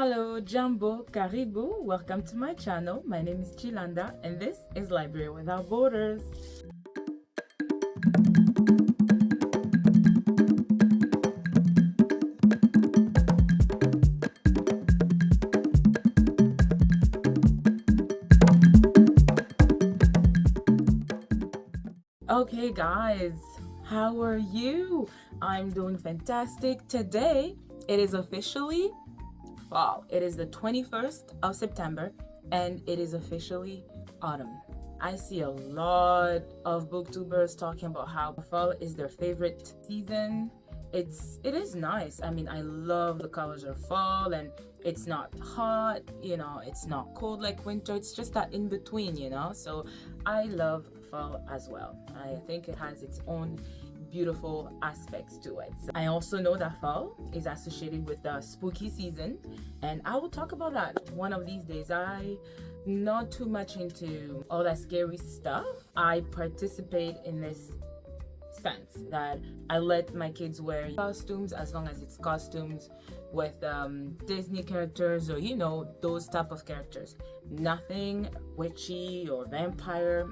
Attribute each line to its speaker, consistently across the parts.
Speaker 1: Hello, Jambo, Karibu, welcome to my channel. My name is Chilanda and this is Library Without Borders. Okay guys, how are you? I'm doing fantastic. Today it is officially fall. It is the 21st of September and it is officially autumn. I see a lot of booktubers talking about how fall is their favorite season. It is nice. I mean, I love the colors of fall, and it's not hot, it's not cold like winter. It's just that in between, so I love fall as well. I think it has its own beautiful aspects to it. I also know that fall is associated with the spooky season, and I will talk about that one of these days. I not too much into all that scary stuff. I participate in this sense that I let my kids wear costumes as long as it's costumes with Disney characters or those type of characters. Nothing witchy or vampire.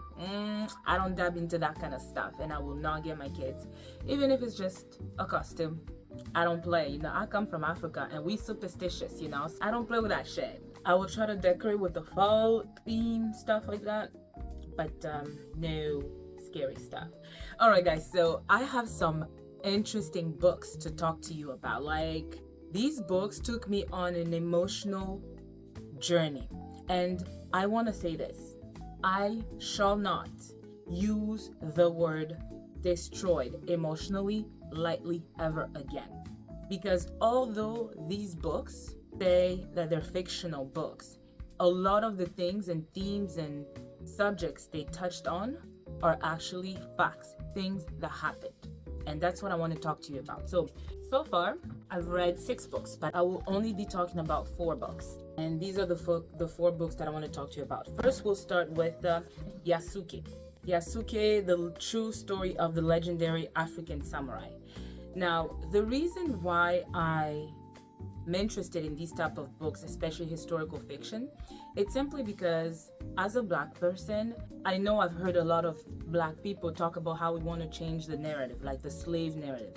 Speaker 1: I don't dab into that kind of stuff, and I will not get my kids, even if it's just a costume. I don't play. I come from Africa and we superstitious. I don't play with that shit. I will try to decorate with the fall theme, stuff like that, but no scary stuff. All right guys, so I have some interesting books to talk to you about. Like, these books took me on an emotional journey, and I want to say this: I shall not use the word destroyed emotionally lightly ever again, because although these books say that they're fictional books, a lot of the things and themes and subjects they touched on are actually facts, things that happened. And that's what I want to talk to you about. So far, I've read 6 books, but I will only be talking about 4 books. And these are the 4 books that I want to talk to you about. First, we'll start with Yasuke. Yasuke, the true story of the legendary African samurai. Now, the reason why I'm interested in these type of books, especially historical fiction, it's simply because as a Black person, I know I've heard a lot of Black people talk about how we want to change the narrative, like the slave narrative,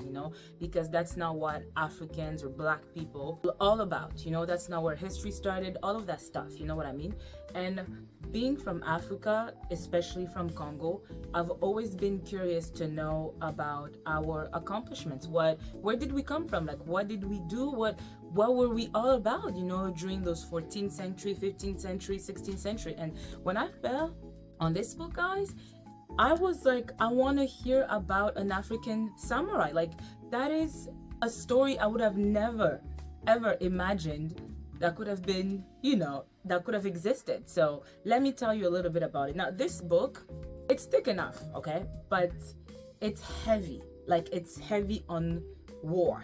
Speaker 1: because that's not what Africans or Black people are all about. That's not where history started, all of that stuff, you know what I mean? And being from Africa, especially from Congo, I've always been curious to know about our accomplishments. Where did we come from? Like, what did we do? What were we all about, during those 14th century, 15th century, 16th century? And when I fell on this book, guys, I was like, I want to hear about an African samurai. Like, that is a story I would have never, ever imagined that could have been, that could have existed. So let me tell you a little bit about it. Now, this book, it's thick enough, okay? But it's heavy. Like, it's heavy on war.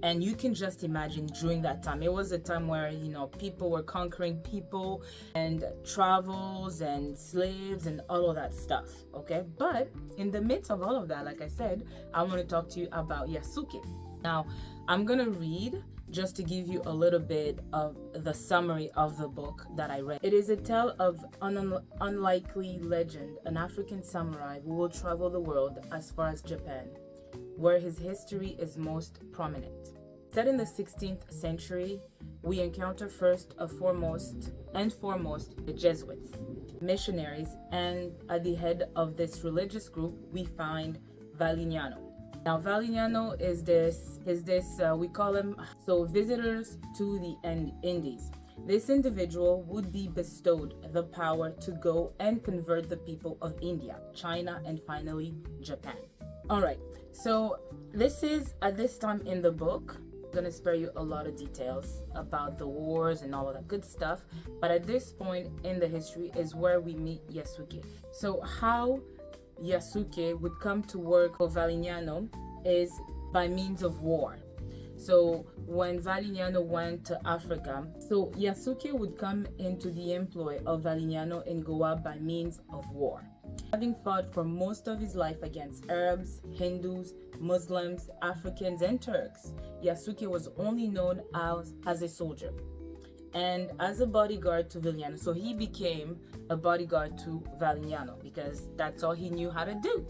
Speaker 1: And you can just imagine during that time, it was a time where, people were conquering people, and travels and slaves and all of that stuff, okay? But in the midst of all of that, like I said, I want to talk to you about Yasuke. Now, I'm going to read just to give you a little bit of the summary of the book that I read. It is a tale of an unlikely legend, an African samurai who will travel the world as far as Japan, where his history is most prominent. Set in the 16th century, we encounter first and foremost the Jesuits, missionaries, and at the head of this religious group, we find Valignano. Now, Valignano is this we call him visitors to the Indies. This individual would be bestowed the power to go and convert the people of India, China, and finally Japan. All right, so this is at this time in the book. I'm gonna spare you a lot of details about the wars and all of that good stuff, but at this point in the history is where we meet Yasuke. So how Yasuke would come to work for Valignano is by means of war. So when Valignano went to Africa, so Yasuke would come into the employ of Valignano in Goa by means of war. Having fought for most of his life against Arabs, Hindus, Muslims, Africans, and Turks, Yasuke was only known as a soldier. and as a bodyguard to Valignano. So he became a bodyguard to Valignano because that's all he knew how to do,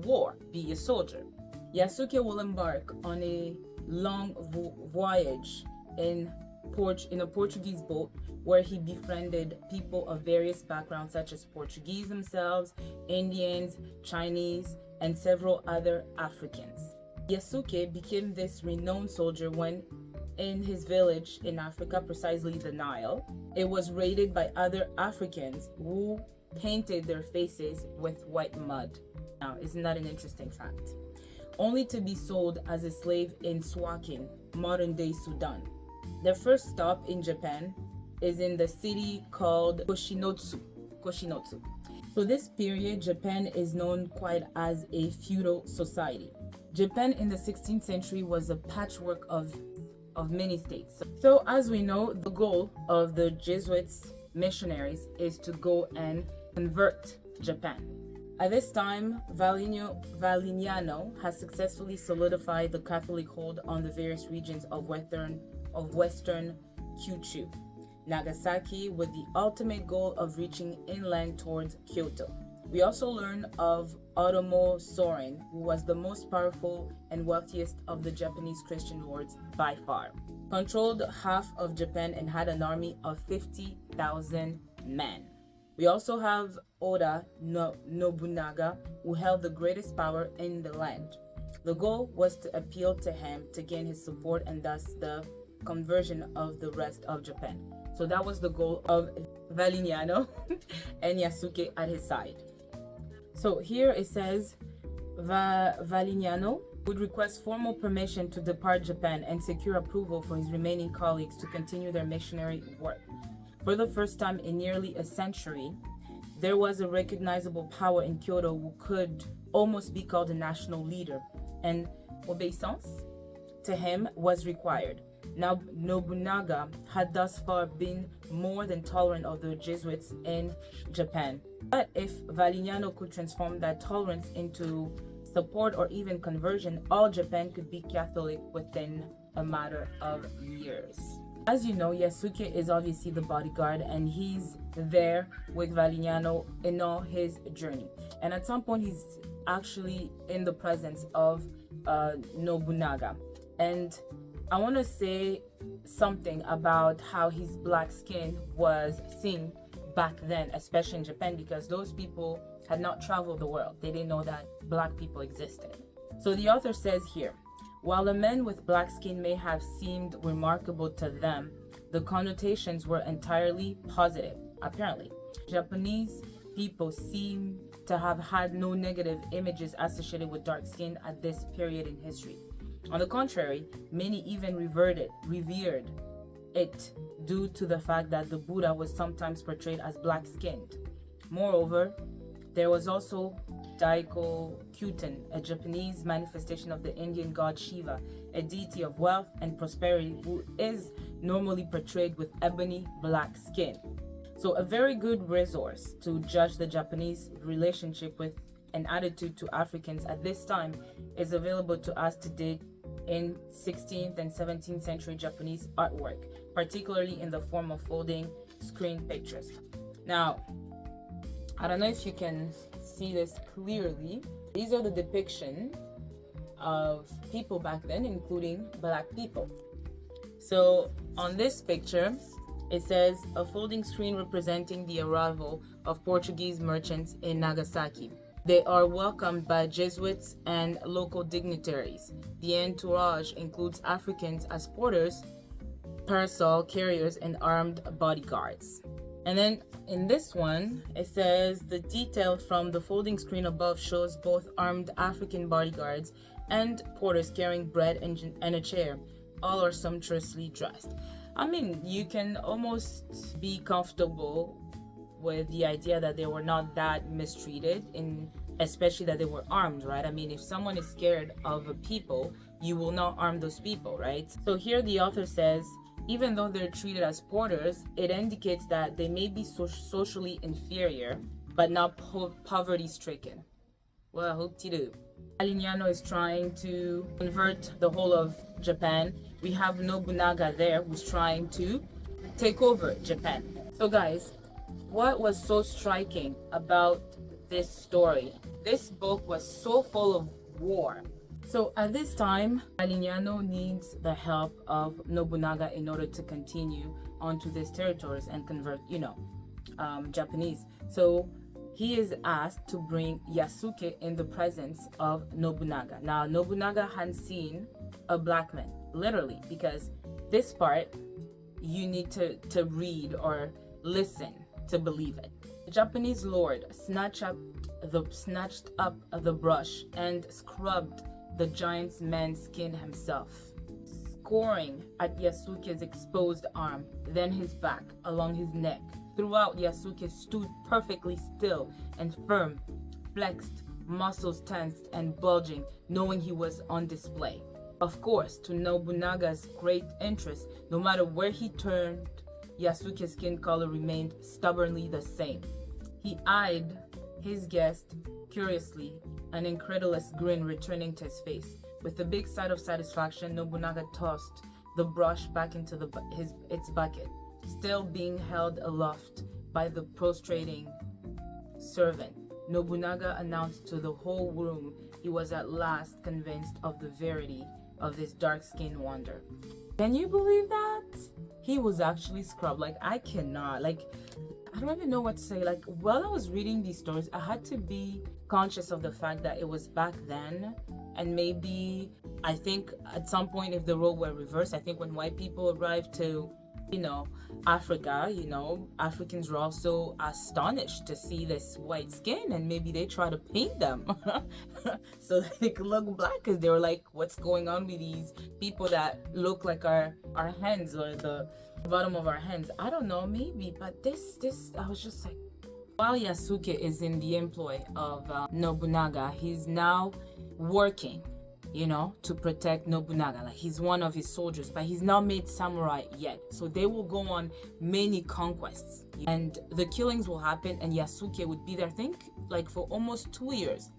Speaker 1: war, be a soldier. Yasuke will embark on a long voyage in a Portuguese boat where he befriended people of various backgrounds such as Portuguese themselves, Indians, Chinese, and several other Africans. Yasuke became this renowned soldier when in his village in Africa, precisely the Nile, it was raided by other Africans who painted their faces with white mud. Now, isn't that an interesting fact? Only to be sold as a slave in Suakin, modern-day Sudan. Their first stop in Japan is in the city called Koshinotsu. So this period, Japan is known quite as a feudal society. Japan in the 16th century was a patchwork of many states. So as we know, the goal of the Jesuits missionaries is to go and convert Japan. At this time, Valignano has successfully solidified the Catholic hold on the various regions of western Kyushu, Nagasaki, with the ultimate goal of reaching inland towards Kyoto. We also learn of Otomo Soren, who was the most powerful and wealthiest of the Japanese Christian lords by far. Controlled half of Japan and had an army of 50,000 men. We also have Oda Nobunaga, who held the greatest power in the land. The goal was to appeal to him to gain his support and thus the conversion of the rest of Japan. So that was the goal of Valignano and Yasuke at his side. So here it says Valignano would request formal permission to depart Japan and secure approval for his remaining colleagues to continue their missionary work. For the first time in nearly a century, there was a recognizable power in Kyoto who could almost be called a national leader, and obeisance to him was required. Now, Nobunaga had thus far been more than tolerant of the Jesuits in Japan. But if Valignano could transform that tolerance into support or even conversion, all Japan could be Catholic within a matter of years. As you know, Yasuke is obviously the bodyguard and he's there with Valignano in all his journey. And at some point, he's actually in the presence of Nobunaga. And I want to say something about how his black skin was seen back then, especially in Japan, because those people had not traveled the world. They didn't know that black people existed. So the author says here, while a man with black skin may have seemed remarkable to them, the connotations were entirely positive, apparently. Japanese people seem to have had no negative images associated with dark skin at this period in history. On the contrary, many even revered it due to the fact that the Buddha was sometimes portrayed as black-skinned. Moreover, there was also Daiko-kyuten, a Japanese manifestation of the Indian god Shiva, a deity of wealth and prosperity who is normally portrayed with ebony black skin. So a very good resource to judge the Japanese relationship with and attitude to Africans at this time is available to us today in 16th and 17th century Japanese artwork, particularly in the form of folding screen pictures. Now, I don't know if you can see this clearly. These are the depiction of people back then, including black people. So on this picture, it says a folding screen representing the arrival of Portuguese merchants in Nagasaki. They are welcomed by Jesuits and local dignitaries. The entourage includes Africans as porters, parasol carriers, and armed bodyguards. And then in this one, it says the detail from the folding screen above shows both armed African bodyguards and porters carrying bread and a chair. All are sumptuously dressed. I mean, you can almost be comfortable with the idea that they were not that mistreated, especially that they were armed, right? I mean, if someone is scared of a people, you will not arm those people, right? So here the author says, even though they're treated as porters, it indicates that they may be socially inferior, but not poverty-stricken. Well, I hope to do. Valignano is trying to convert the whole of Japan. We have Nobunaga there who's trying to take over Japan. So guys, what was so striking about this story? This book was so full of war. So at this time, Alignano needs the help of Nobunaga in order to continue onto these territories and convert, Japanese. So he is asked to bring Yasuke in the presence of Nobunaga. Now, Nobunaga hadn't seen a black man, literally, because this part you need to read or listen to believe it. The Japanese lord snatched up the brush and scrubbed the giant's man's skin himself, scoring at Yasuke's exposed arm, then his back, along his neck. Throughout, Yasuke stood perfectly still and firm, flexed, muscles tensed and bulging, knowing he was on display. Of course, to Nobunaga's great interest, no matter where he turned, Yasuke's skin color remained stubbornly the same. He eyed his guest curiously, an incredulous grin returning to his face. With a big sigh of satisfaction, Nobunaga tossed the brush back into its bucket, still being held aloft by the prostrating servant. Nobunaga announced to the whole room he was at last convinced of the verity of this dark-skinned wonder. Can you believe that? He was actually scrubbed. Like, I cannot. Like, I don't even know what to say. Like, while I was reading these stories, I had to be conscious of the fact that it was back then. And maybe, I think at some point, if the role were reversed, I think when white people arrived to, Africa, Africans were also astonished to see this white skin, and maybe they try to paint them so that they could look black, because they were like, what's going on with these people that look like our hands or the bottom of our hands? I don't know, maybe, but this I was just like, while Yasuke is in the employ of Nobunaga, he's now working to protect Nobunaga. Like, he's one of his soldiers, but he's not made samurai yet. So they will go on many conquests, and the killings will happen, and Yasuke would be there, I think, like for almost 2 years.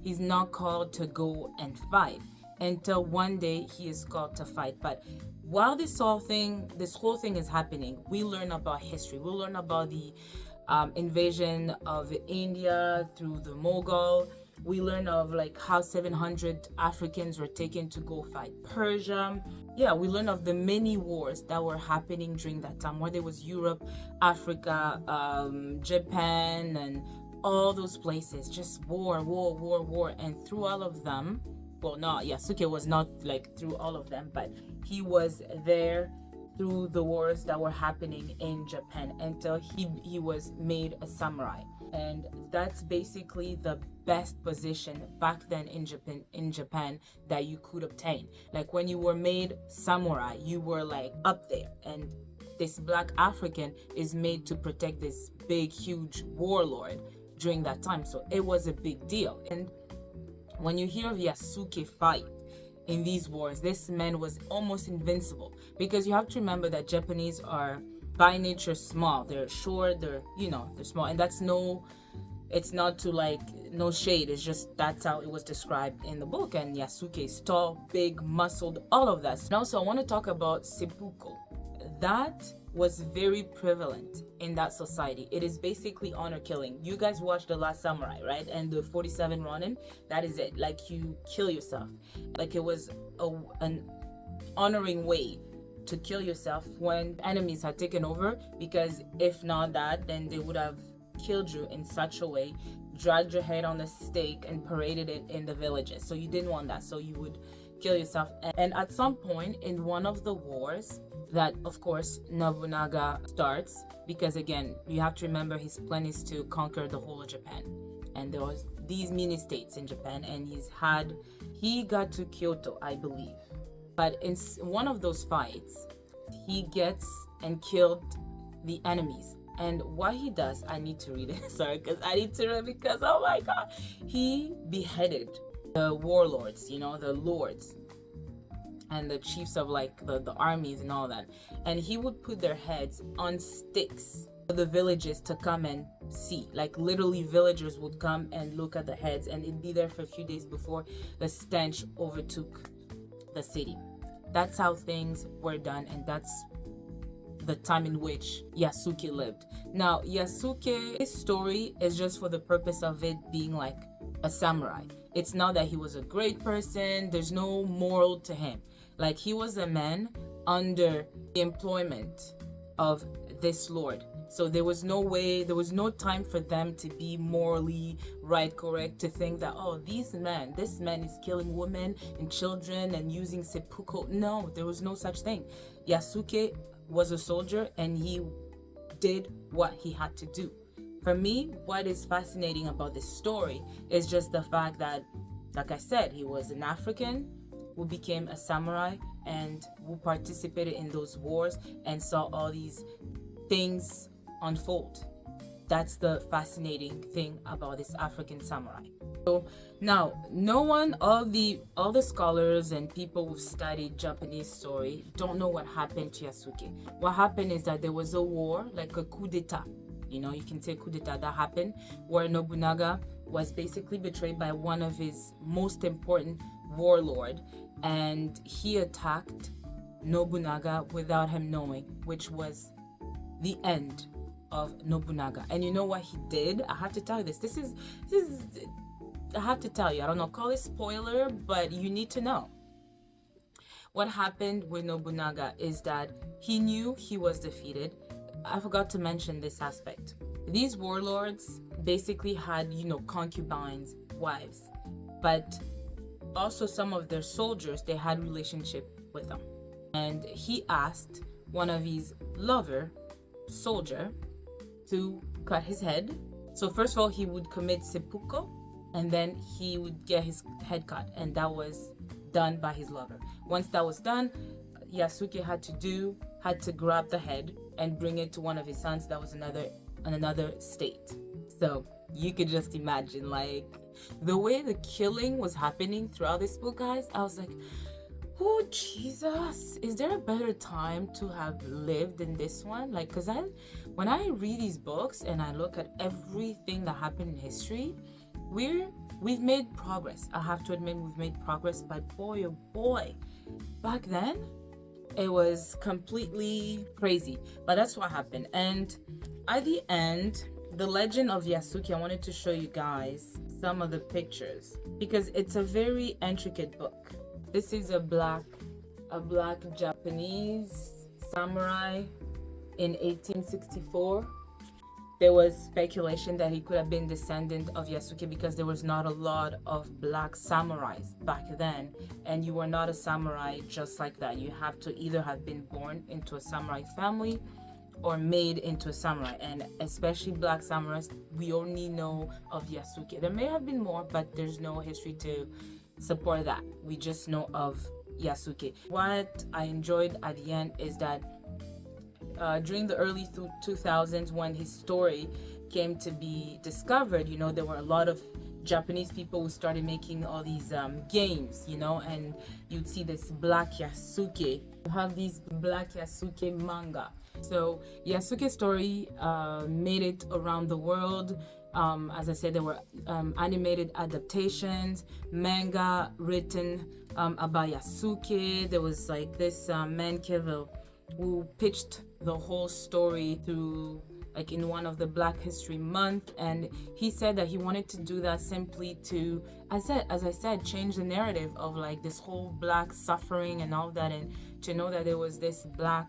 Speaker 1: He's not called to go and fight until one day he is called to fight. But while this whole thing is happening, we learn about history. We learn about the invasion of India through the Mughal. We learn of like how 700 Africans were taken to go fight Persia. Yeah, we learn of the many wars that were happening during that time, whether it was Europe, Africa, Japan, and all those places. Just war. And through all of them, well, no, Yasuke was not like through all of them, but he was there through the wars that were happening in Japan until he was made a samurai. And that's basically the best position back then in Japan that you could obtain. Like, when you were made samurai, you were like up there, and this black African is made to protect this big huge warlord during that time. So it was a big deal. And when you hear of Yasuke fight in these wars, this man was almost invincible, because you have to remember that Japanese are by nature small. They're short, they're small, and it's not to like no shade, it's just that's how it was described in the book. And Yasuke is tall, big, muscled, all of that. And also I want to talk about seppuku. That was very prevalent in that society. It is basically honor killing. You guys watched The Last Samurai, right? And the 47 Ronin, that is it. Like, you kill yourself. Like, it was an honoring way to kill yourself when enemies had taken over, because if not that, then they would have killed you in such a way, dragged your head on a stake and paraded it in the villages. So you didn't want that, so you would kill yourself. And at some point in one of the wars that, of course, Nobunaga starts, because again, you have to remember his plan is to conquer the whole of Japan, and there was these mini states in Japan, and he got to Kyoto, I believe. But in one of those fights, he gets and killed the enemies. And what he does, I need to read it, sorry, because oh my God. He beheaded the warlords, the lords and the chiefs of like the armies and all that. And he would put their heads on sticks for the villages to come and see. Like, literally, villagers would come and look at the heads, and it'd be there for a few days before the stench overtook the city. That's how things were done, and that's the time in which Yasuke lived. Now, Yasuke's story is just for the purpose of it being like a samurai. It's not that he was a great person. There's no moral to him. Like, he was a man under the employment of this lord. So there was no way, there was no time for them to be morally right, correct, to think that, oh, this man is killing women and children and using seppuku. No, there was no such thing. Yasuke was a soldier and he did what he had to do. For me, what is fascinating about this story is just the fact that, like I said, he was an African who became a samurai and who participated in those wars and saw all these things unfold. That's the fascinating thing about this African samurai. So now, no one, all the scholars and people who've studied Japanese story don't know what happened to Yasuke. What happened is that there was a war, like a coup d'etat. You know, you can say coup d'etat that happened, where Nobunaga was basically betrayed by one of his most important warlord, and he attacked Nobunaga without him knowing, which was the end of Nobunaga. And you know what he did? I have to tell you this. This is I have to tell you. I don't know, call it spoiler, but you need to know. What happened with Nobunaga is that he knew he was defeated. I forgot to mention this aspect. These warlords basically had, concubines, wives, but also some of their soldiers, they had relationship with them. And he asked one of his soldier to cut his head. So first of all, he would commit seppuku, and then he would get his head cut, and that was done by his lover. Once that was done, Yasuke had to grab the head and bring it to one of his sons that was in another state. So you could just imagine, like, the way the killing was happening throughout this book, guys. I was like, oh Jesus, is there a better time to have lived than this one? Like, because when I read these books and I look at everything that happened in history, we've made progress. I have to admit, we've made progress, but boy, oh boy, back then it was completely crazy. But that's what happened. And at the end, the legend of Yasuke, I wanted to show you guys some of the pictures because it's a very intricate book. This is a black Japanese samurai in 1864. There was speculation that he could have been descendant of Yasuke because there was not a lot of black samurais back then, and you were not a samurai just like that. You have to either have been born into a samurai family or made into a samurai, and especially black samurais, we only know of Yasuke. There may have been more, but there's no history to support that. We just know of Yasuke. What I enjoyed at the end is that during the early 2000s, when his story came to be discovered, there were a lot of Japanese people who started making all these games, and you'd see this black Yasuke. You have these black Yasuke manga. So Yasuke's story made it around the world. As I said, there were animated adaptations, manga written about Yasuke. There was like this man Kevil who pitched the whole story through, like, in one of the Black History Month, and he said that he wanted to do that simply to, as I said, change the narrative of like this whole black suffering and all that, and to know that there was this black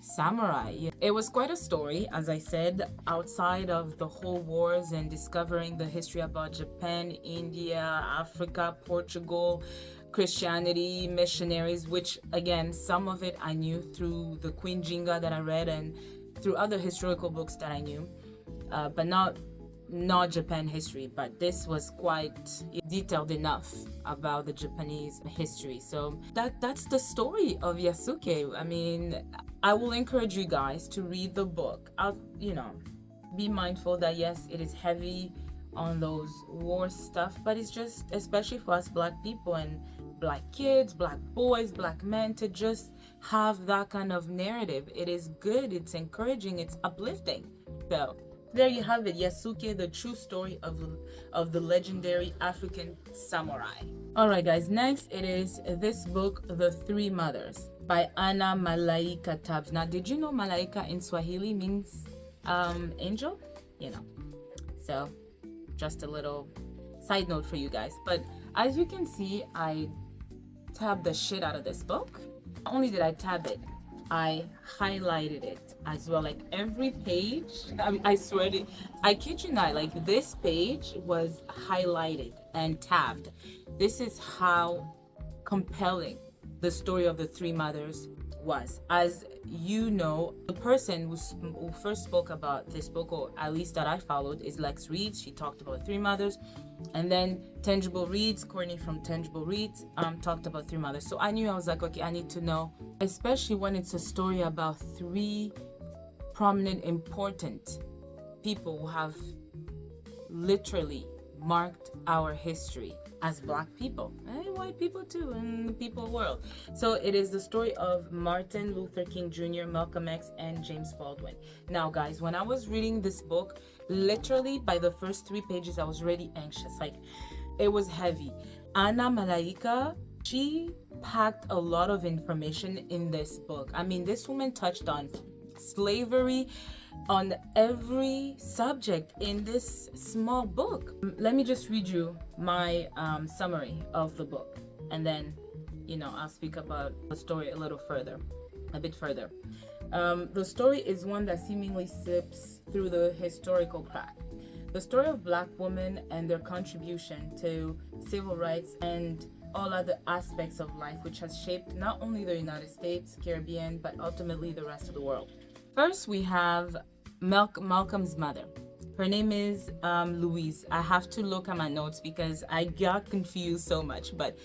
Speaker 1: samurai. It was quite a story, as I said, outside of the whole wars and discovering the history about Japan, India, Africa, Portugal, Christianity, missionaries, which again, some of it I knew through the Queen Jinga that I read and through other historical books that I knew, but not Japan history. But this was quite detailed enough about the Japanese history. So that's the story of Yasuke. I mean, I will encourage you guys to read the book. Be mindful that yes, it is heavy on those war stuff, but it's just, especially for us black people and black kids, black boys, black men, to just have that kind of narrative. It is good, it's encouraging, it's uplifting. So there you have it, Yasuke, the true story of the legendary African samurai. All right guys, next it is this book, The Three Mothers. by Anna Malaika Tabs. Now, did you know Malaika in Swahili means angel? You know, so just a little side note for you guys. But as you can see, I tabbed the shit out of this book. Not only did I tab it, I highlighted it as well. Like every page, I swear to, I kid you not, like this page was highlighted and tabbed. This is how compelling the story of the three mothers was. As you know, the person who first spoke about this book, or at least that I followed, is Lex Reeds. She talked about three mothers. And then Tangible Reads, Courtney from Tangible Reads, talked about three mothers. So I knew, I was like, okay, I need to know, especially when it's a story about three prominent, important people who have literally marked our history as Black people and white people too in the people world. So it is the story of Martin Luther King Jr., Malcolm X, and James Baldwin. Now guys, when I was reading this book, literally by the first 3 pages I was already anxious. Like, it was heavy. Anna Malaika, she packed a lot of information in this book. I mean, this woman touched on slavery, on every subject in this small book. Let me just read you my summary of the book, and then, you know, I'll speak about the story a bit further. The story is one that seemingly sips through the historical crack. The story of Black women and their contribution to civil rights and all other aspects of life, which has shaped not only the United States, Caribbean, but ultimately the rest of the world. First, we have Malcolm's mother. Her name is Louise. I have to look at my notes because I got confused so much, but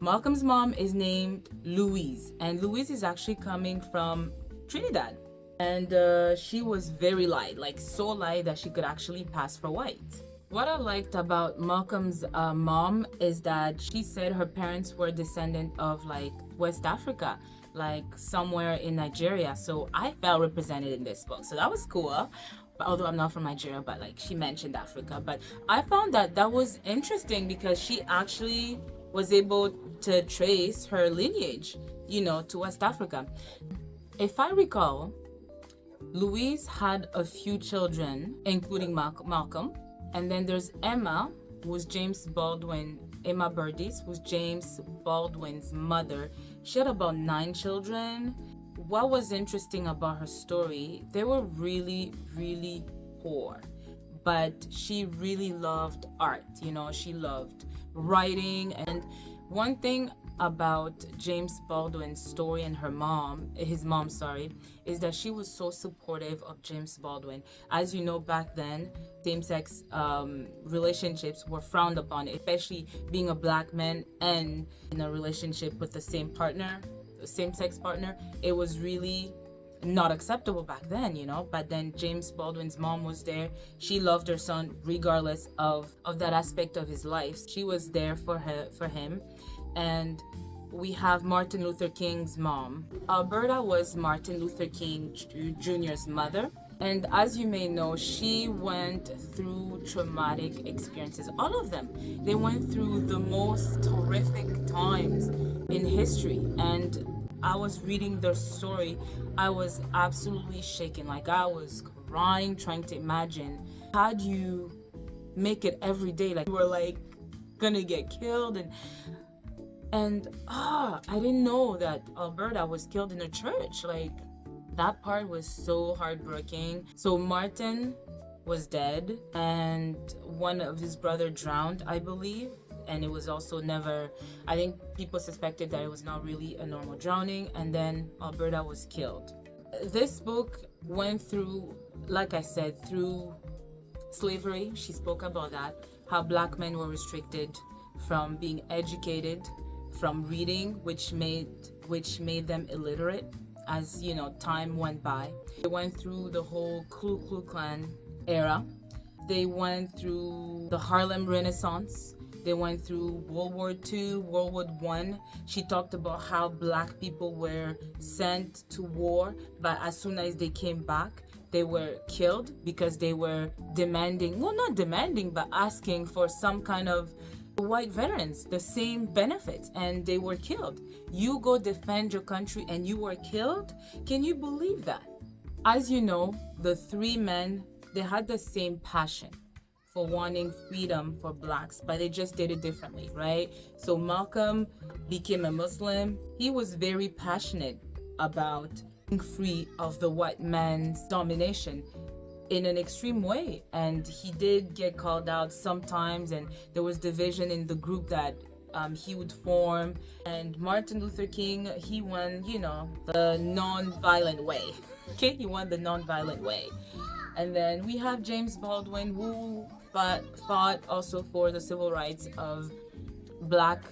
Speaker 1: Malcolm's mom is named Louise, and Louise is actually coming from Trinidad. And she was very light, like so light that she could actually pass for white. What I liked about Malcolm's mom is that she said her parents were descendant of like West Africa, like somewhere in Nigeria. So I felt represented in this book. So that was cool. Although I'm not from Nigeria, but like she mentioned Africa. But I found that was interesting because she actually was able to trace her lineage, you know, to West Africa. If I recall, Louise had a few children, including Malcolm. And then there's Emma, who was James Baldwin, Emma Burdis was James Baldwin's mother. She had about 9 children. What was interesting about her story, they were really, really poor. But she really loved art, you know, she loved writing. And one thing about James Baldwin's story and his mom, is that she was so supportive of James Baldwin. As you know, back then, same-sex relationships were frowned upon, especially being a Black man and in a relationship with the same-sex partner. It was really not acceptable back then, you know. But then James Baldwin's mom was there. She loved her son regardless of that aspect of his life. She was there for him. And we have Martin Luther King's mom. Alberta was Martin Luther King Jr.'s mother. And as you may know, she went through traumatic experiences. All of them. They went through the most horrific times in history. And I was reading their story. I was absolutely shaken. Like, I was crying, trying to imagine, how do you make it every day? Like, you were like gonna get killed. And I didn't know that Alberta was killed in a church. Like, that part was so heartbreaking. So Martin was dead, and one of his brother drowned, I believe. And it was also I think people suspected that it was not really a normal drowning. And then Alberta was killed. This book went through, like I said, through slavery. She spoke about that, how Black men were restricted from being educated, from reading, which made them illiterate as, you know, time went by. They went through the whole Ku Klux Klan era. They went through the Harlem Renaissance. They went through World War II, World War I. She talked about how Black people were sent to war, but as soon as they came back, they were killed because they were demanding, well, not demanding, but asking for some kind of white veterans the same benefits, and they were killed. You go defend your country and you were killed? Can you believe that? As you know, the three men, they had the same passion for wanting freedom for blacks, but they just did it differently, right? So Malcolm became a Muslim. He was very passionate about being free of the white man's domination in an extreme way, and he did get called out sometimes, and there was division in the group that he would form. And Martin Luther King, he won, the non-violent way. Okay, he won the non-violent way. And then we have James Baldwin, who fought also for the civil rights of Black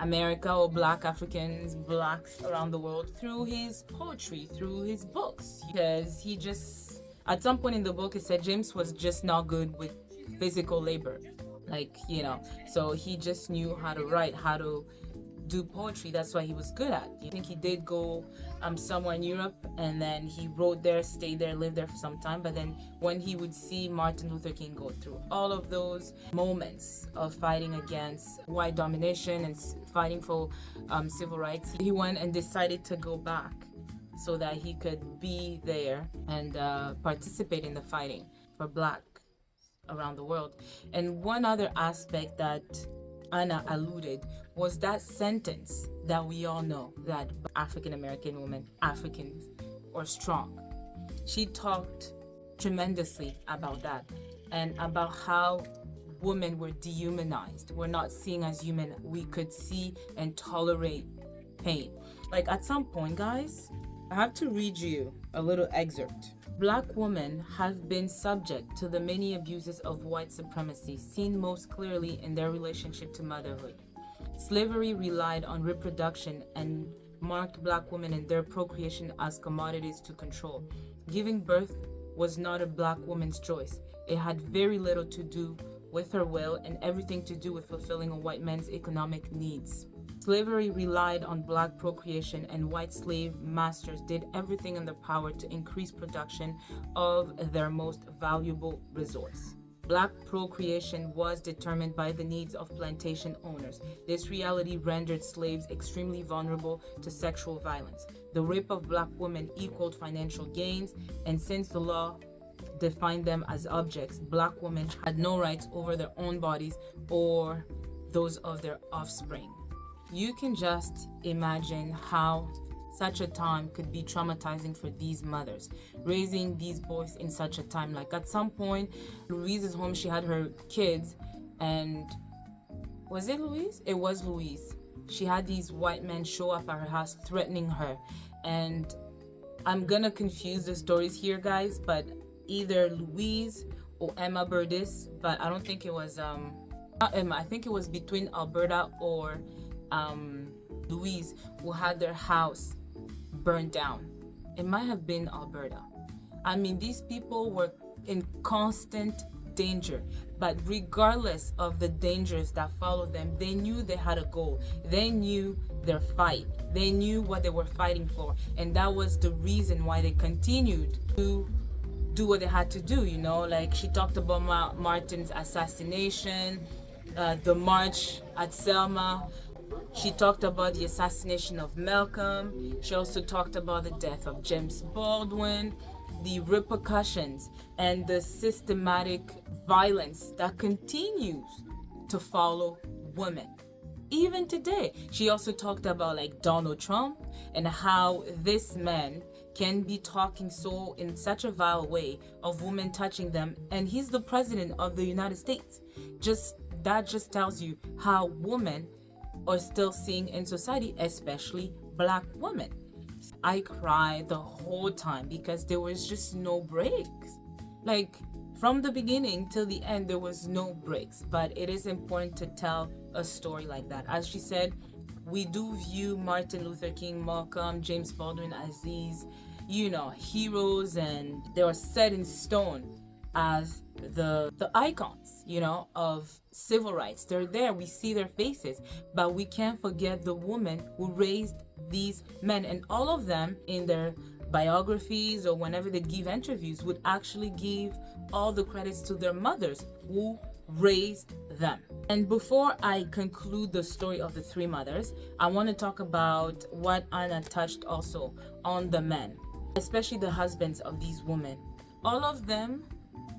Speaker 1: America, or Black Africans, Blacks around the world, through his poetry, through his books. Because he just, at some point in the book, it said James was just not good with physical labor. So he just knew how to write, how to do poetry. That's what he was good at. I think he did go somewhere in Europe, and then he wrote there, stayed there, lived there for some time. But then when he would see Martin Luther King go through all of those moments of fighting against white domination and fighting for civil rights, he went and decided to go back so that he could be there and participate in the fighting for Black around the world. And one other aspect that Anna alluded was that sentence that we all know, that African American women, Africans, are strong. She talked tremendously about that, and about how women were dehumanized. We're not seen as human. We could see and tolerate pain. Like, at some point, guys, I have to read you a little excerpt. Black women have been subject to the many abuses of white supremacy, seen most clearly in their relationship to motherhood. Slavery relied on reproduction and marked Black women and their procreation as commodities to control. Giving birth was not a Black woman's choice. It had very little to do with her will and everything to do with fulfilling a white man's economic needs. Slavery relied on Black procreation, and white slave masters did everything in their power to increase production of their most valuable resource. Black procreation was determined by the needs of plantation owners. This reality rendered slaves extremely vulnerable to sexual violence. The rape of Black women equaled financial gains, and since the law defined them as objects, Black women had no rights over their own bodies or those of their offspring. You can just imagine how such a time could be traumatizing for these mothers, raising these boys in such a time. Like, at some point, Louise is home, she had her kids, and was it Louise? It was Louise. She had these white men show up at her house threatening her. And I'm gonna confuse the stories here, guys, but either Louise or Emma Burdis, but I don't think it was not Emma. I think it was between Alberta or Louise, who had their house burned down. It might have been Alberta. I mean, these people were in constant danger, but regardless of the dangers that followed them, they knew they had a goal. They knew their fight. They knew what they were fighting for, and that was the reason why they continued to do what they had to do. Like, she talked about Martin's assassination, the march at Selma. She talked about the assassination of Malcolm. She also talked about the death of James Baldwin, the repercussions and the systematic violence that continues to follow women. Even today, she also talked about Donald Trump and how this man can be talking so in such a vile way of women touching them, and he's the president of the United States. That just tells you how women are still seen in society, especially Black women. I cried the whole time because there was just no breaks. From the beginning till the end, there was no breaks. But it is important to tell a story like that. As she said, we do view Martin Luther King, Malcolm, James Baldwin as these, heroes, and they are set in stone as the icons, of civil rights. They're there, we see their faces, but we can't forget the woman who raised these men. And all of them, in their biographies or whenever they give interviews, would actually give all the credits to their mothers, who raised them. And before I conclude the story of the three mothers, I want to talk about what Anna touched also on the men, especially the husbands of these women. All of them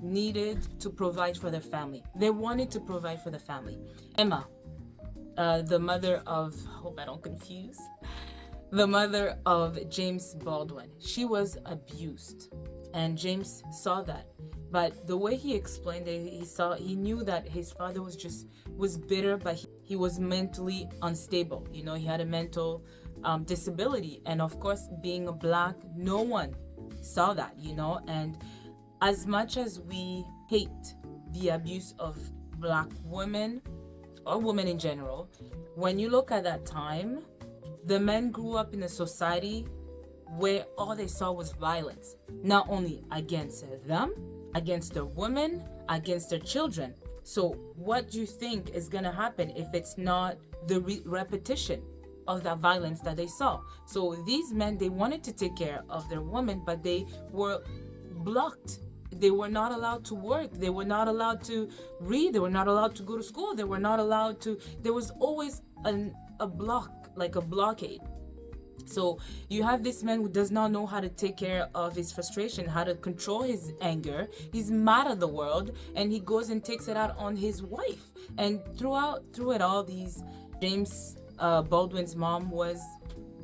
Speaker 1: needed to provide for their family. They wanted to provide for the family. Emma, the mother of, hope I don't confuse, the mother of James Baldwin, she was abused, and James saw that. But the way he explained it, he knew that his father was bitter, but he was mentally unstable. You know, he had a mental disability, and of course, being a black, no one saw that. You know, and as much as we hate the abuse of black women or women in general, when you look at that time, the men grew up in a society where all they saw was violence, not only against them, against their women, against their children. So what do you think is going to happen if it's not the repetition of that violence that they saw? So these men, they wanted to take care of their women, but they were blocked. They were not allowed to work. They were not allowed to read. They were not allowed to go to school. They were not allowed to, there was always a block, like a blockade. So you have this man who does not know how to take care of his frustration, how to control his anger. He's mad at the world, and he goes and takes it out on his wife. And through it all, James Baldwin's mom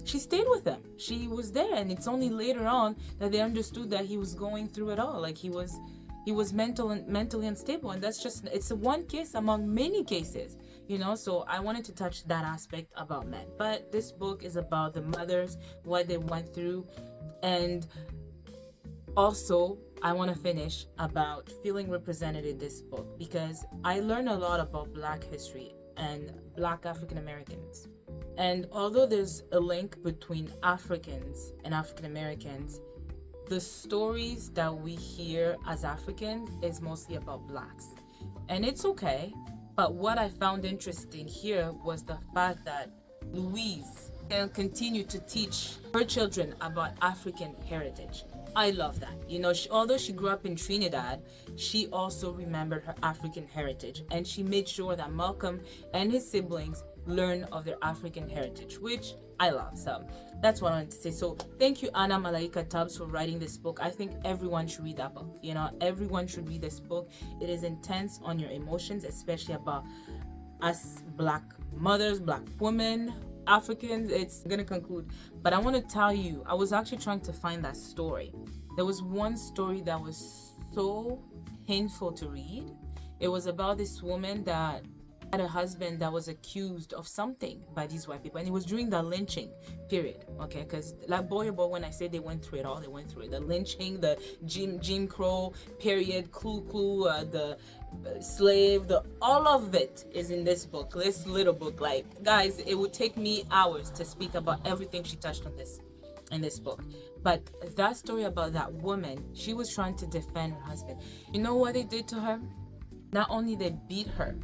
Speaker 1: she stayed with him. She was there, and it's only later on that they understood that he was going through it all. Like he was mentally unstable, and it's one case among many cases. You know, so I wanted to touch that aspect about men. But this book is about the mothers, what they went through. And also, I want to finish about feeling represented in this book, because I learned a lot about Black history and Black African Americans. And although there's a link between Africans and African Americans, the stories that we hear as Africans is mostly about Blacks. And it's okay. But what I found interesting here was the fact that Louise can continue to teach her children about African heritage. I love that. You know, although she grew up in Trinidad, she also remembered her African heritage, and she made sure that Malcolm and his siblings learn of their African heritage, which I love. So that's what I wanted to say. So thank you, Anna Malaika Tubbs, for writing this book. I think everyone should read that book. You know, everyone should read this book. It is intense on your emotions, especially about us Black mothers, Black women, Africans. It's gonna conclude, but I want to tell you, I was actually trying to find that story. There was one story that was so painful to read. It was about this woman that had a husband that was accused of something by these white people, and it was during the lynching period. Okay, because like boy, when I say they went through it all, they went through it. The lynching, the Jim Crow period, Ku the slave, all of it is in this book, this little book. Like, guys, it would take me hours to speak about everything she touched on in this book. But that story about that woman, she was trying to defend her husband. You know what they did to her? Not only they beat her,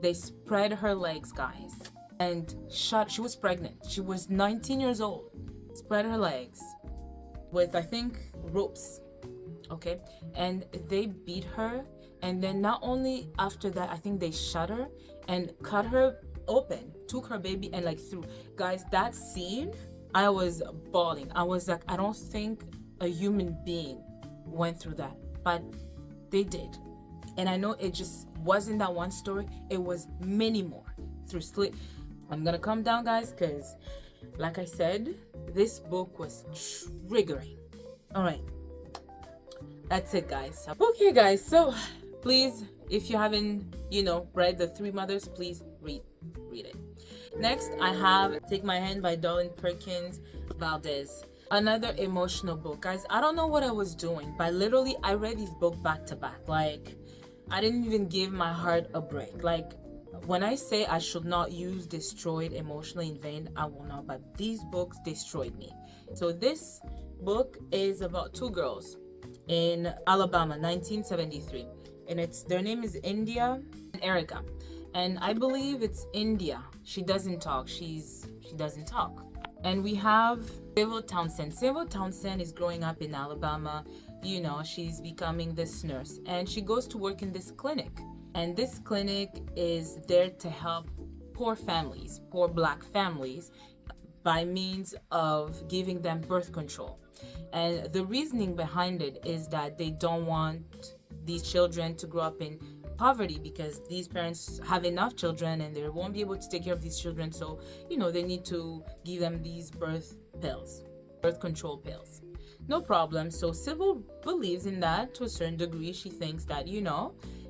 Speaker 1: they spread her legs, guys, and she was pregnant. She was 19 years old. Spread her legs with, I think, ropes. Okay, and they beat her, and then not only after that, I think they shot her and cut her open, took her baby, and like threw. Guys, that scene, I was bawling. I was like, I don't think a human being went through that, but they did. And I know it just wasn't that one story. It was many more through slit. I'm gonna calm down, guys, because like I said, this book was triggering. All right, that's it, guys. Okay, guys, so please, if you haven't, read The Three Mothers, please read it. Next, I have Take My Hand by Darlene Perkins Valdez. Another emotional book. Guys, I don't know what I was doing, but literally I read these books back to back. Like, I didn't even give my heart a break. Like, when I say I should not use destroyed emotionally in vain, I will not, but these books destroyed me. So this book is about two girls in Alabama, 1973, and their name is India and Erica. And I believe it's India. She doesn't talk. She doesn't talk. And we have Sybil Townsend. Sybil Townsend is growing up in Alabama. She's becoming this nurse, and she goes to work in this clinic. And this clinic is there to help poor families, poor Black families, by means of giving them birth control. And the reasoning behind it is that they don't want these children to grow up in poverty, because these parents have enough children and they won't be able to take care of these children. So, they need to give them these birth control pills. No problem. So Sybil believes in that to a certain degree. She thinks that,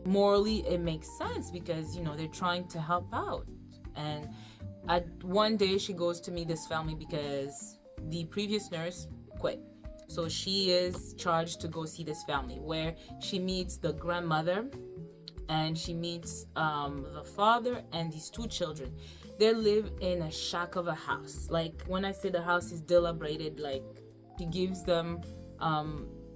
Speaker 1: morally it makes sense, because, they're trying to help out. And one day she goes to meet this family because the previous nurse quit. So she is charged to go see this family, where she meets the grandmother and she meets the father and these two children. They live in a shack of a house. Like, when I say the house is dilapidated, like, she gives them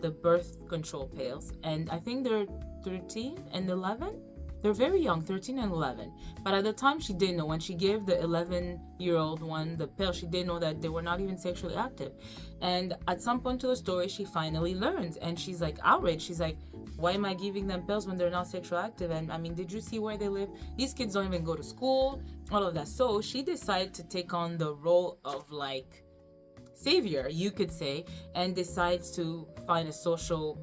Speaker 1: the birth control pills, and I think they're 13 and 11. They're very young, 13 and 11. But at the time, she didn't know. When she gave the 11-year-old one the pill, she didn't know that they were not even sexually active. And at some point to the story, she finally learns, and she's like outraged. She's like, why am I giving them pills when they're not sexually active? And I mean, did you see where they live? These kids don't even go to school, all of that. So she decided to take on the role of, like, savior, you could say, and decides to find a social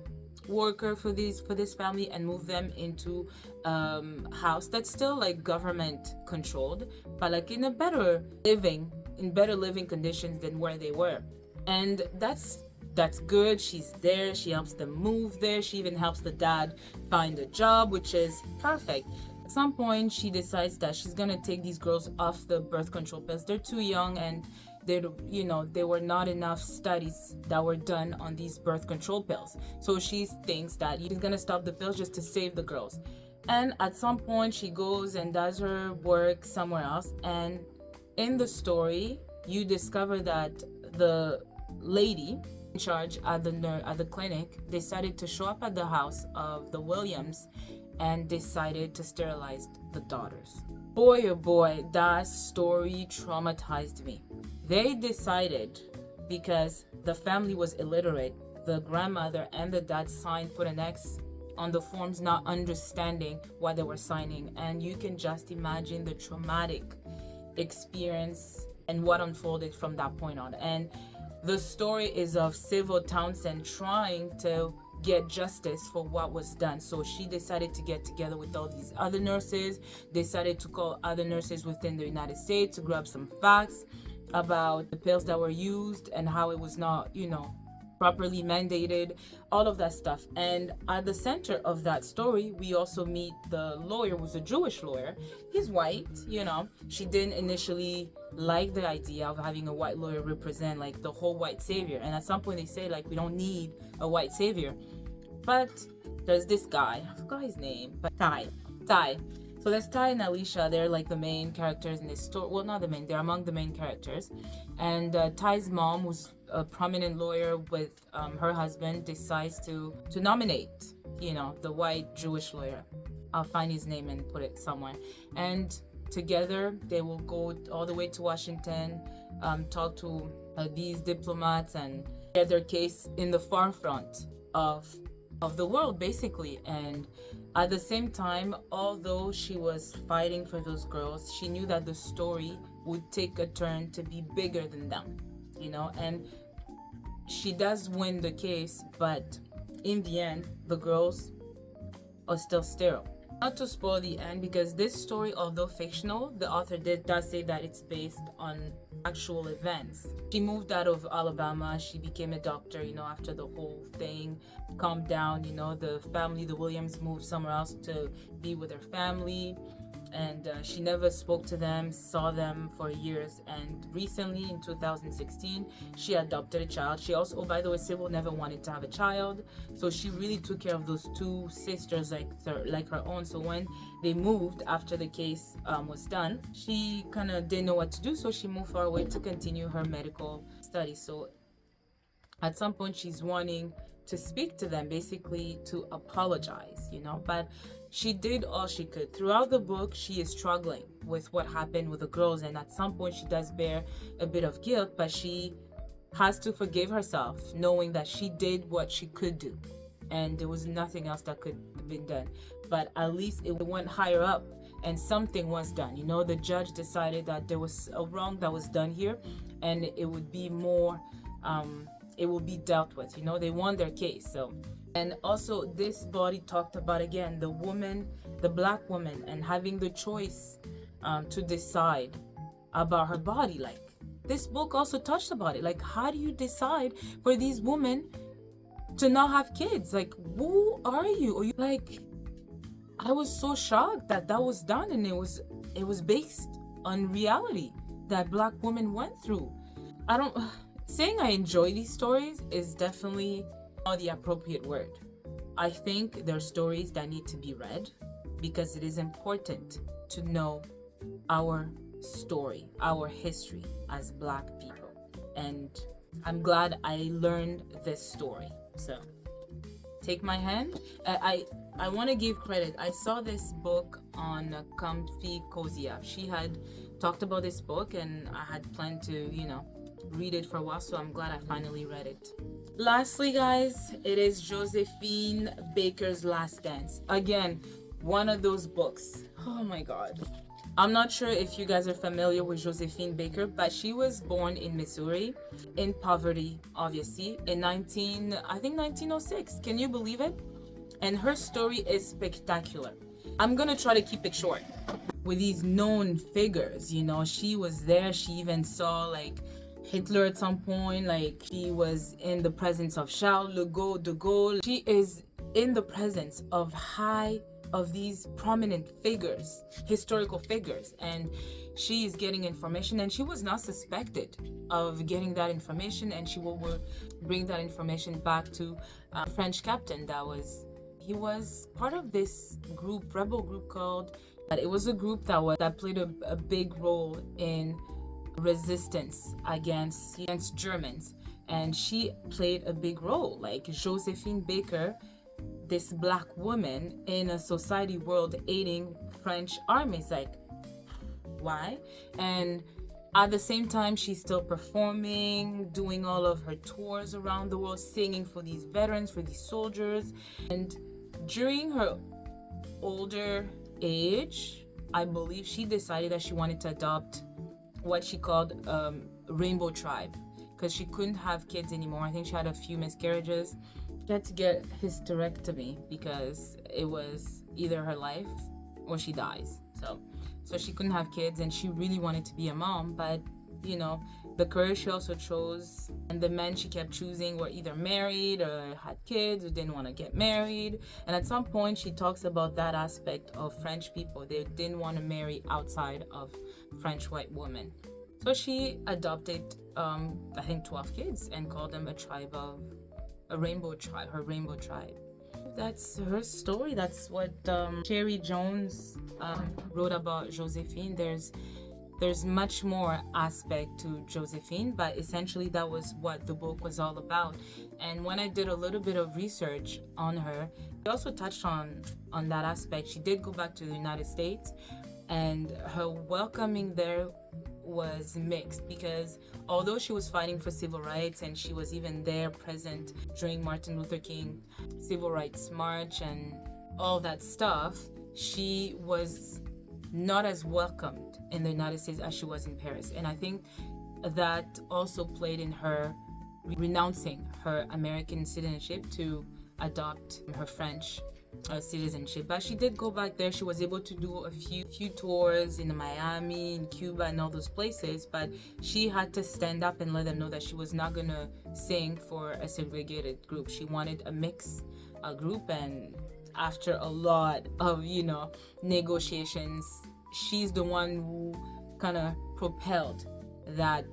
Speaker 1: worker for this family and move them into house that's still, like, government controlled, but, like, in better living conditions than where they were. And that's good. She's there. She helps them move there. She even helps the dad find a job, which is perfect. At some point, she decides that she's gonna take these girls off the birth control pills. They're too young, and there were not enough studies that were done on these birth control pills. So she thinks that she's gonna stop the pills just to save the girls. And at some point, she goes and does her work somewhere else. And in the story, you discover that the lady in charge at the clinic decided to show up at the house of the Williams and decided to sterilize the daughters. Boy, oh boy, that story traumatized me. They decided, because the family was illiterate, the grandmother and the dad put an X on the forms, not understanding what they were signing. And you can just imagine the traumatic experience and what unfolded from that point on. And the story is of Sybil Townsend trying to get justice for what was done. So she decided to get together with all these other nurses, decided to call other nurses within the United States to grab some facts about the pills that were used and how it was not, properly mandated, all of that stuff. And at the center of that story, we also meet the lawyer, who's a Jewish lawyer. He's white, She didn't initially like the idea of having a white lawyer represent, like, the whole white savior. And at some point they say, like, we don't need a white savior. But there's this guy, I forgot his name, but Ty. So there's Ty and Alicia. They're, like, the main characters in this story. Well, not the main, they're among the main characters. And Ty's mom, who's a prominent lawyer with her husband, decides to nominate, the white Jewish lawyer. I'll find his name and put it somewhere. And together they will go all the way to Washington, talk to these diplomats and get their case in the forefront of the world, basically. And at the same time, although she was fighting for those girls, she knew that the story would take a turn to be bigger than them, and she does win the case, but in the end, the girls are still sterile. Not to spoil the end, because this story, although fictional, the author does say that it's based on actual events. She moved out of Alabama. She became a doctor, after the whole thing calmed down. The family, the Williams, moved somewhere else to be with her family. And she never spoke to them, saw them for years. And recently, in 2016, she adopted a child. She also, by the way, Sybil never wanted to have a child. So she really took care of those two sisters like her own. So when they moved after the case was done, she kind of didn't know what to do. So she moved far away to continue her medical studies. So at some point, she's wanting to speak to them, basically to apologize, but she did all she could. Throughout the book, she is struggling with what happened with the girls, and at some point she does bear a bit of guilt, but she has to forgive herself, knowing that she did what she could do. and there was nothing else that could have been done. But at least it went higher up and something was done. You know, the judge decided that there was a wrong that was done here, and it would be more, it will be dealt with. You know, they won their case. So, and also this body talked about, again, the woman, the black woman, and having the choice to decide about her body. Like, this book also touched about it. Like, how do you decide for these women to not have kids? Like, who are you? Are you like, I was so shocked that that was done, and it was based on reality that black women went through. I don't saying I enjoy these stories is definitely not the appropriate word. I think they're stories that need to be read because it is important to know our story, our history as black people. And I'm glad I learned this story. So take my hand. I want to give credit. I saw this book on Comfy Cozy app. She had talked about this book, and I had planned to, read it for a while, so I'm glad I finally read it. Lastly, guys, it is Josephine Baker's Last Dance. Again, one of those books. Oh my God. I'm not sure if you guys are familiar with Josephine Baker, but she was born in Missouri in poverty, obviously, in 1906. Can you believe it? And her story is spectacular. I'm gonna try to keep it short. With these known figures, she was there. She even saw like Hitler at some point. Like, she was in the presence of Charles de Gaulle. She is in the presence of these prominent figures, historical figures, and she is getting information, and she was not suspected of getting that information, and she will bring that information back to a French captain he was part of this rebel group called, it was a group that played a big role in resistance against Germans, and she played a big role. Like, Josephine Baker, this black woman in a society world aiding French armies. Like, why? And at the same time, she's still performing, doing all of her tours around the world, singing for these veterans, for these soldiers. And during her older age, I believe she decided that she wanted to adopt what she called Rainbow Tribe, because she couldn't have kids anymore. I think she had a few miscarriages. She had to get hysterectomy because it was either her life or she dies. So she couldn't have kids, and she really wanted to be a mom, but the career she also chose and the men she kept choosing were either married or had kids or didn't want to get married. And at some point she talks about that aspect of French people. They didn't want to marry outside of French white women. So she adopted I think 12 kids and called them her rainbow tribe. That's her story. That's what Sherry Jones wrote about Josephine. There's much more aspect to Josephine, but essentially that was what the book was all about. And when I did a little bit of research on her, she also touched on that aspect. She did go back to the United States, and her welcoming there was mixed, because although she was fighting for civil rights and she was even there present during Martin Luther King Civil Rights March and all that stuff, she was not as welcomed in the United States as she was in Paris. And I think that also played in her renouncing her American citizenship to adopt her French citizenship. But she did go back there. She was able to do a few tours in Miami, in Cuba, and all those places, but she had to stand up and let them know that she was not gonna sing for a segregated group. She wanted a mixed group, and after a lot of negotiations, she's the one who kind of propelled that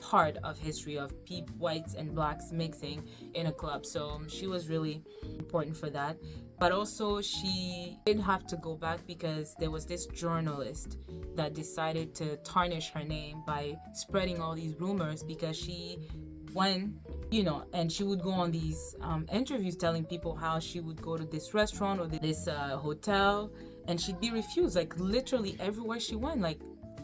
Speaker 1: part of history of whites and blacks mixing in a club. So she was really important for that. But also she did have to go back because there was this journalist that decided to tarnish her name by spreading all these rumors, because she went, and she would go on these interviews telling people how she would go to this restaurant or this hotel, and she'd be refused, like literally everywhere she went. Like,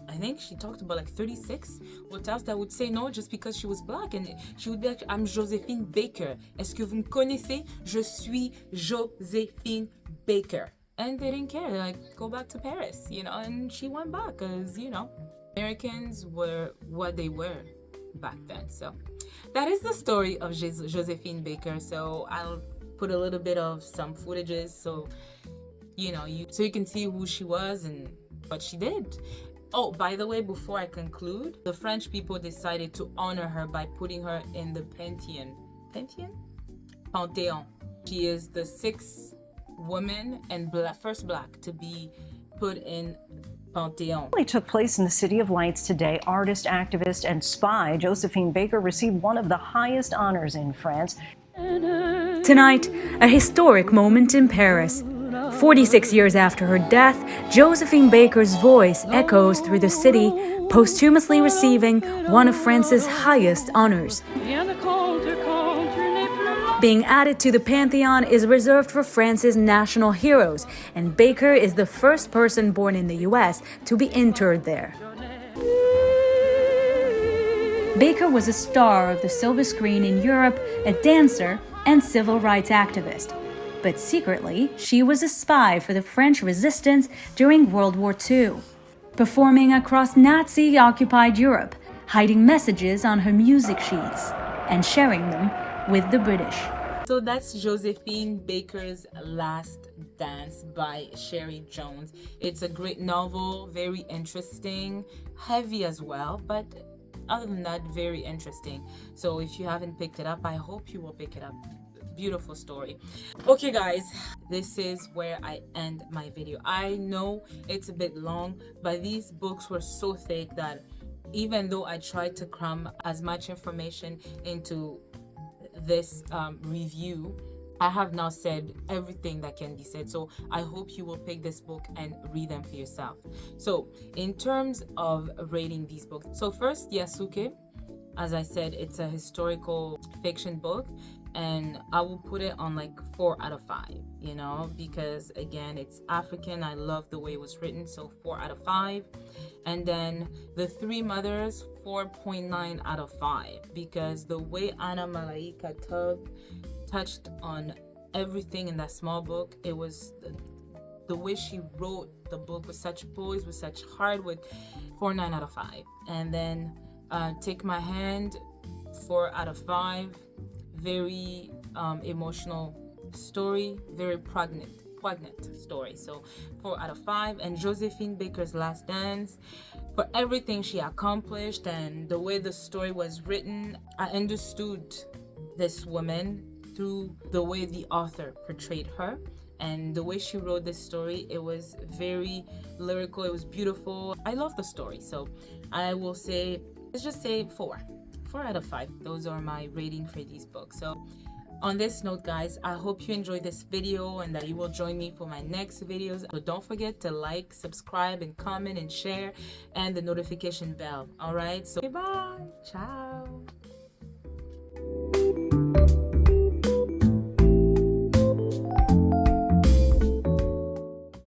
Speaker 1: I think she talked about like 36 hotels that would say no just because she was black. And she would be like, I'm Josephine Baker. Est-ce que vous me connaissez? Je suis Josephine Baker. And they didn't care. They're like, go back to Paris, you know? And she went back because, you know, Americans were what they were back then. So that is the story of Josephine Baker. So I'll put a little bit of some footages so you know you can see who she was and what she did. Oh, by the way, before I conclude, the French people decided to honor her by putting her in the Pantheon. She is the 6th woman and first black to be put in Pantheon.
Speaker 2: It took place in the City of Lights today. Artist, activist, and spy Josephine Baker received one of the highest honors in France.
Speaker 3: Tonight, a historic moment in Paris. 46 years after her death, Josephine Baker's voice echoes through the city, posthumously receiving one of France's highest honors. Being added to the Pantheon is reserved for France's national heroes, and Baker is the first person born in the U.S. to be interred there. Baker was a star of the silver screen in Europe, a dancer, and civil rights activist. But secretly, she was a spy for the French resistance during World War II, performing across Nazi-occupied Europe, hiding messages on her music sheets, and sharing them with the British.
Speaker 1: So that's Josephine Baker's Last Dance by Sherry Jones. It's a great novel, very interesting, heavy as well, but other than that, very interesting. So if you haven't picked it up, I hope you will pick it up. Beautiful story. Okay guys, this is where I end my video. I know it's a bit long, but these books were so thick that even though I tried to cram as much information into this review, I have now said everything that can be said. So I hope you will pick this book and read them for yourself. So in terms of rating these books, so first, Yasuke, as I said, it's a historical fiction book, and I will put it on like 4 out of 5, you know, because again, it's African. I love the way it was written, so 4 out of 5. And then The Three Mothers, 4.9 out of 5, because the way Anna Malaika touched on everything in that small book, it was the way she wrote the book with such poise, with such heart, with 4.9 out of 5. And then Take My Hand, 4 out of 5. Very emotional story, very poignant story, so 4 out of 5. And Josephine Baker's Last Dance, for everything she accomplished and the way the story was written, I understood this woman through the way the author portrayed her and the way she wrote this story. It was very lyrical, it was beautiful. I love the story, so I will say, let's just say 4 out of 5. Those are my rating for these books. So on this note, guys, I hope you enjoyed this video and that you will join me for my next videos. So don't forget to like, subscribe, and comment and share, and the notification bell. All right, so bye, ciao.